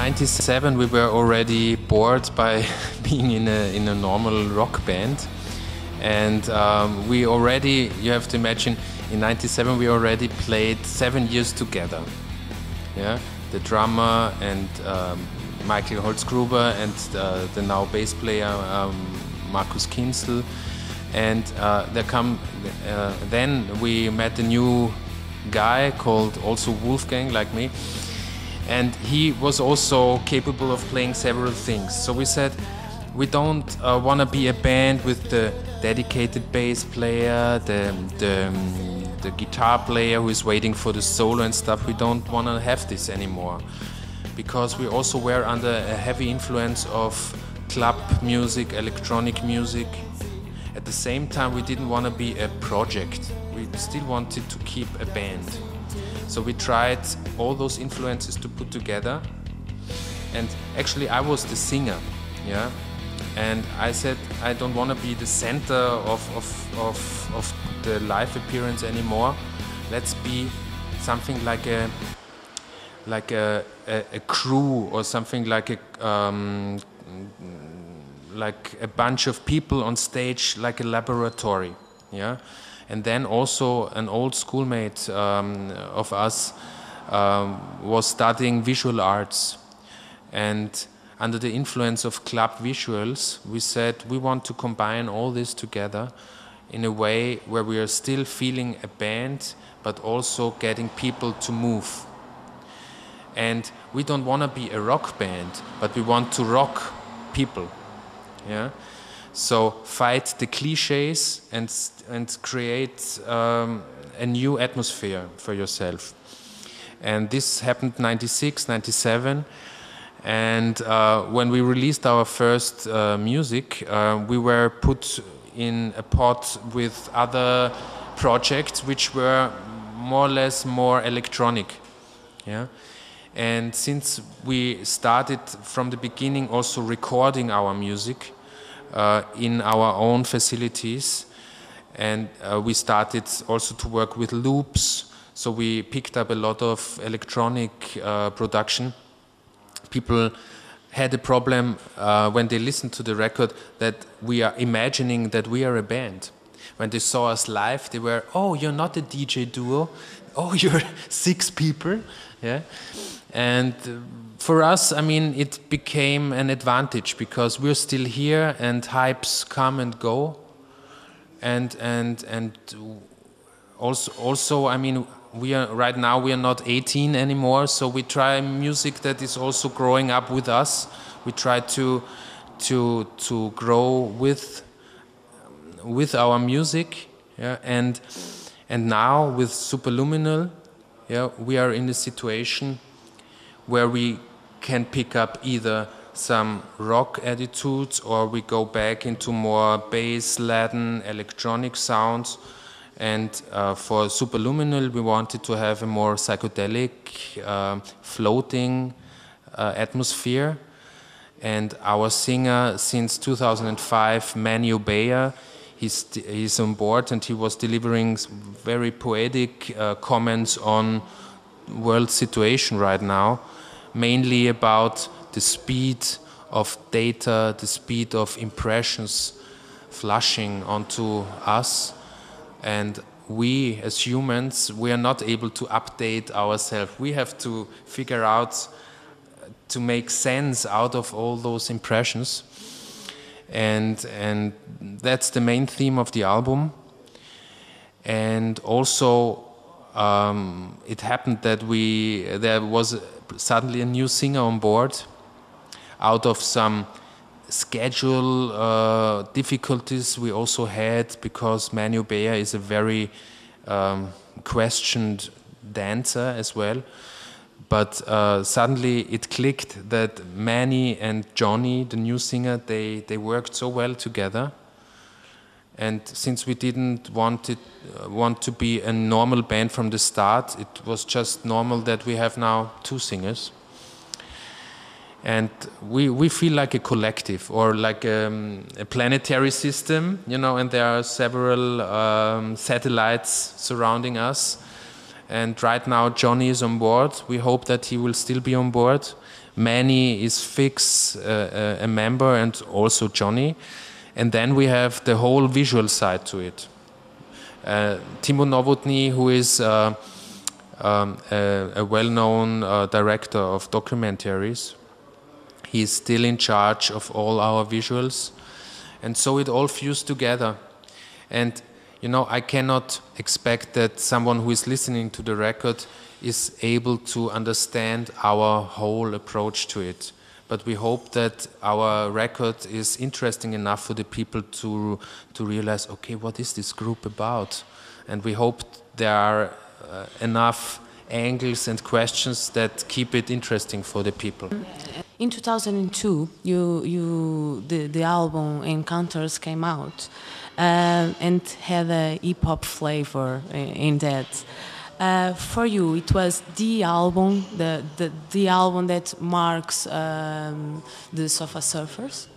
'97 we were already bored by being in a normal rock band, and we already, you have to imagine, in '97 we already played 7 years together. Yeah, the drummer and Michael Holzgruber and the now bass player Markus Kinzel, and then we met a new guy called also Wolfgang, like me. And he was also capable of playing several things. So we said, we don't want to be a band with the dedicated bass player, the guitar player who is waiting for the solo and stuff. We don't want to have this anymore, because we also were under a heavy influence of club music, electronic music. At the same time, we didn't want to be a project. We still wanted to keep a band. So we tried all those influences to put together, and actually I was the singer, yeah. And I said I don't want to be the center of the live appearance anymore. Let's be something like a crew, or something like a bunch of people on stage, like a laboratory, yeah. And then also an old schoolmate of us was studying visual arts. And under the influence of club visuals, we said we want to combine all this together in a way where we are still feeling a band, but also getting people to move. And we don't want to be a rock band, but we want to rock people. Yeah. So fight the cliches and create a new atmosphere for yourself. And this happened '96, '97. And when we released our first music, we were put in a pot with other projects which were more or less more electronic. Yeah. And since we started from the beginning also recording our music in our own facilities, and we started also to work with loops, so we picked up a lot of electronic production. People had a problem when they listened to the record that we are imagining that we are a band. When they saw us live, they were, oh, you're not a DJ duo, oh, you're 6 people, yeah. And for us, I mean, it became an advantage because we're still here and hypes come and go. And also, I mean, right now we are not 18 anymore, so we try music that is also growing up with us. We try to grow with our music, yeah. And now with Superluminal, yeah, we are in a situation where we can pick up either some rock attitudes, or we go back into more bass, Latin, electronic sounds. And for Superluminal, we wanted to have a more psychedelic, floating atmosphere. And our singer since 2005, Manu Bayer, he's on board, and he was delivering very poetic comments on world situation right now, mainly about the speed of data, the speed of impressions flushing onto us. And we, as humans, we are not able to update ourselves. We have to figure out to make sense out of all those impressions. And that's the main theme of the album. And also, it happened that there was suddenly a new singer on board out of some schedule difficulties we also had, because Manu Bayer is a very questioned dancer as well. But suddenly it clicked that Manny and Johnny, the new singer, they worked so well together. And since we didn't want to be a normal band from the start, it was just normal that we have now 2 singers. And we feel like a collective, or like a planetary system, you know, and there are several satellites surrounding us. and right now Johnny is on board. We hope that he will still be on board. Manny is fix a member, and also Johnny. And then we have the whole visual side to it. Timo Novotny, who is a well-known director of documentaries, he is still in charge of all our visuals. And so it all fused together. And, you know, I cannot expect that someone who is listening to the record is able to understand our whole approach to it. But we hope that our record is interesting enough for the people to realize, okay, what is this group about? And we hope there are enough angles and questions that keep it interesting for the people. In 2002, the album Encounters came out and had a hip-hop flavor in that. For you, it was the album, the album that marks the Sofa Surfers?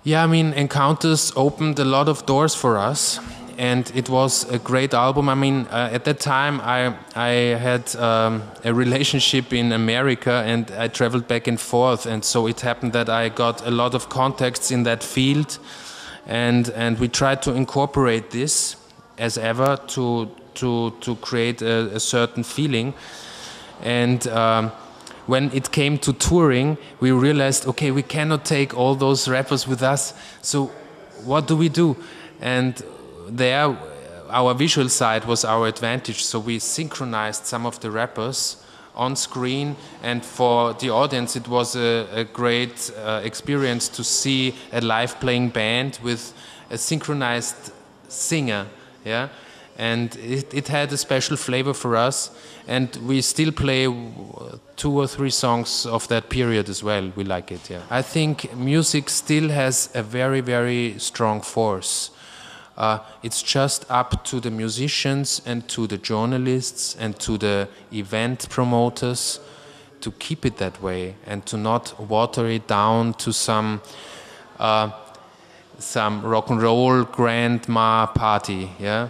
Yeah, I mean, Encounters opened a lot of doors for us, and it was a great album. I mean, at that time I had a relationship in America, and I traveled back and forth, and so it happened that I got a lot of contacts in that field, and we tried to incorporate this as ever to create a certain feeling. And when it came to touring, we realized, okay, we cannot take all those rappers with us, so what do? And there, our visual side was our advantage, so we synchronized some of the rappers on screen, and for the audience it was a great experience to see a live playing band with a synchronized singer, yeah? And it had a special flavor for us, and we still play 2 or 3 songs of that period as well. We like it, yeah. I think music still has a very, very strong force. It's just up to the musicians and to the journalists and to the event promoters to keep it that way and to not water it down to some rock and roll grandma party, yeah.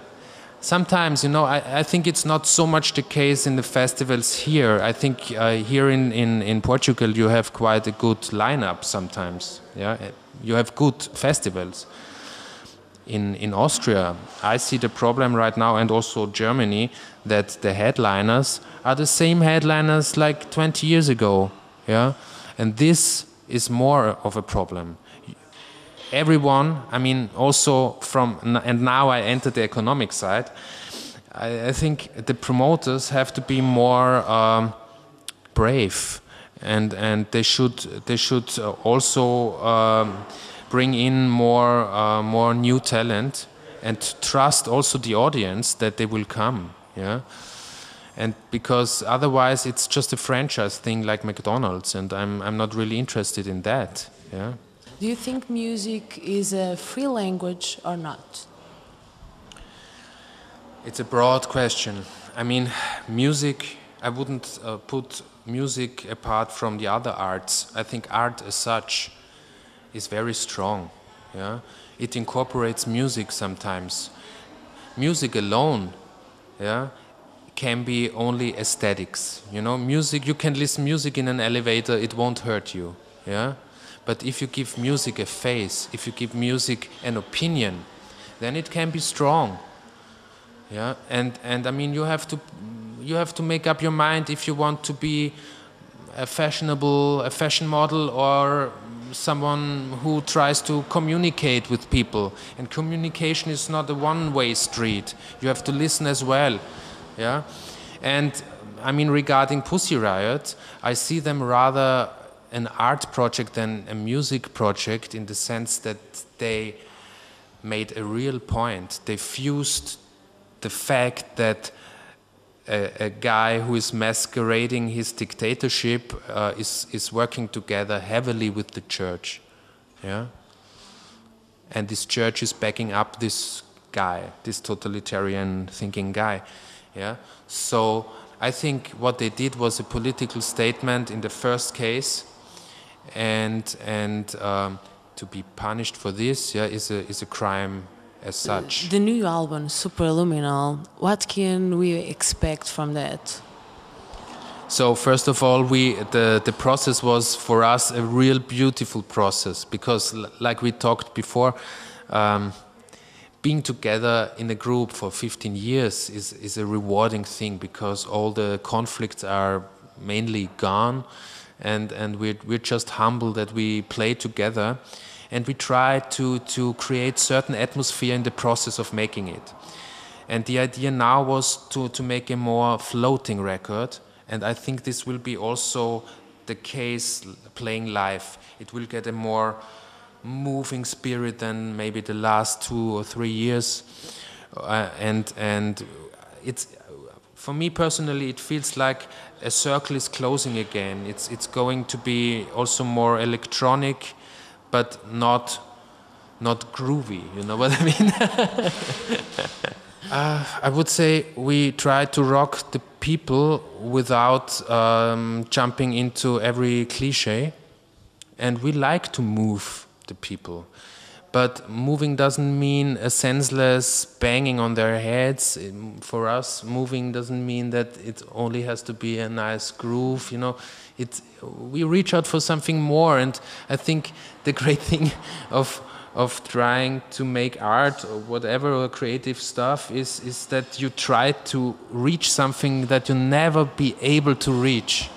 Sometimes, you know, I think it's not so much the case in the festivals here. I think here in Portugal you have quite a good lineup sometimes. Yeah, you have good festivals. In Austria, I see the problem right now, and also Germany, that the headliners are the same headliners like 20 years ago. Yeah, and this is more of a problem. Everyone, I mean, also and now I enter the economic side, I think the promoters have to be more brave, and they should also bring in more new talent, and trust also the audience that they will come, yeah. And because otherwise it's just a franchise thing like McDonald's, and I'm not really interested in that, yeah. Do you think music is a free language or not? It's a broad question. I mean, music, I wouldn't put music apart from the other arts. I think art as such is very strong. Yeah? It incorporates music sometimes. Music alone, yeah, can be only aesthetics. You know, music, you can listen music in an elevator, it won't hurt you. Yeah? But if you give music a face, if you give music an opinion, then it can be strong. Yeah, and I mean, you have to make up your mind if you want to be a fashion model, or someone who tries to communicate with people. And communication is not a one-way street. You have to listen as well. Yeah, and I mean, regarding Pussy Riot, I see them rather an art project than a music project, in the sense that they made a real point. They fused the fact that a guy who is masquerading his dictatorship is working together heavily with the church, yeah? And this church is backing up this guy, this totalitarian thinking guy, yeah? So I think what they did was a political statement in the first case, and to be punished for this, yeah, is a crime as such. The new album, Superluminal, what can we expect from that? So first of all, the process was for us a real beautiful process because, like we talked before, being together in a group for 15 years is a rewarding thing because all the conflicts are mainly gone, and we're just humble that we play together, and we try to create certain atmosphere in the process of making it. And the idea now was to make a more floating record. And I think this will be also the case playing live. It will get a more moving spirit than maybe the last 2 or 3 years. And it's, for me personally, it feels like a circle is closing again. It's going to be also more electronic, but not groovy. You know what I mean? I would say we try to rock the people without jumping into every cliche, and we like to move the people. But moving doesn't mean a senseless banging on their heads. For us, moving doesn't mean that it only has to be a nice groove. You know, we reach out for something more, and I think the great thing of trying to make art or whatever, or creative stuff is that you try to reach something that you never be able to reach.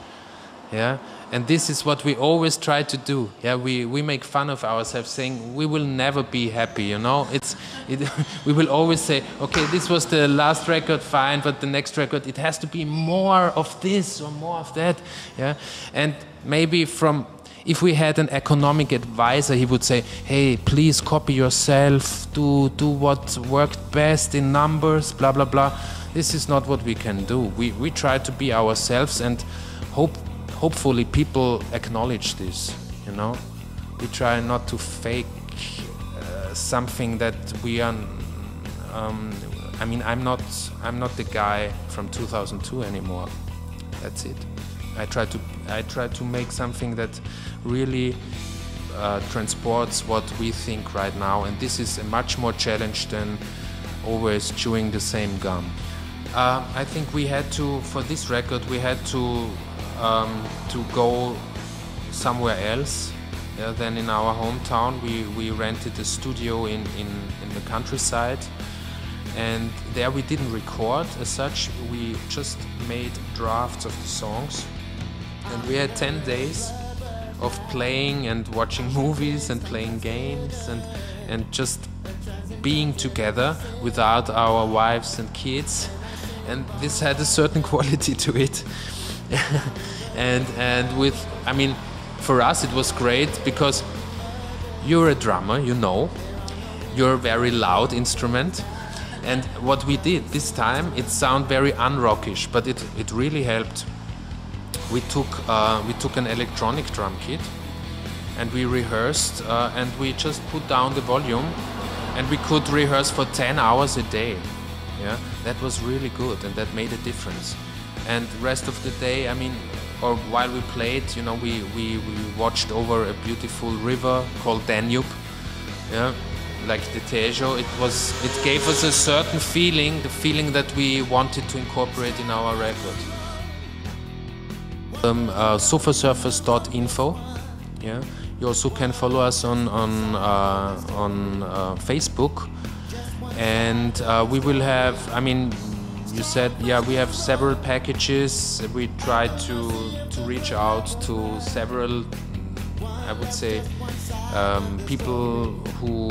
Yeah, and this is what we always try to do. Yeah, we make fun of ourselves saying we will never be happy, you know. We will always say, okay, this was the last record, fine, but the next record, it has to be more of this or more of that. Yeah, and maybe if we had an economic advisor, he would say, hey, please copy yourself, do what worked best in numbers, blah, blah, blah. This is not what we can do. We try to be ourselves, and hopefully people acknowledge this, you know. We try not to fake something that we are... I mean, I'm not the guy from 2002 anymore. That's it. I try to make something that really transports what we think right now, and this is a much more challenge than always chewing the same gum. I think we had to, for this record, we had to go somewhere else than in our hometown. We rented a studio in the countryside, and there we didn't record as such. We just made drafts of the songs. And we had 10 days of playing and watching movies and playing games and just being together without our wives and kids. And this had a certain quality to it. and with, I mean, for us it was great because you're a drummer, you know, you're a very loud instrument. And what we did this time, it sounded very unrockish, but it really helped. We took an electronic drum kit and we rehearsed and we just put down the volume, and we could rehearse for 10 hours a day. Yeah, that was really good, and that made a difference. And the rest of the day, I mean, or while we played, you know, we watched over a beautiful river called Danube. Yeah, like the Tejo. It gave us a certain feeling, the feeling that we wanted to incorporate in our record. Sofasurfers.info. Yeah, you also can follow us on Facebook, and we will have. I mean, you said, yeah, we have several packages. We try to reach out to several, I would say, people who.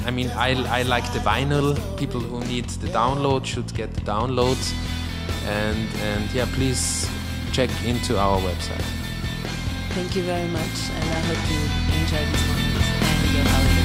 I mean, I like the vinyl. People who need the download should get the download, and yeah, please check into our website. Thank you very much, and I hope you enjoy this moment and your holiday.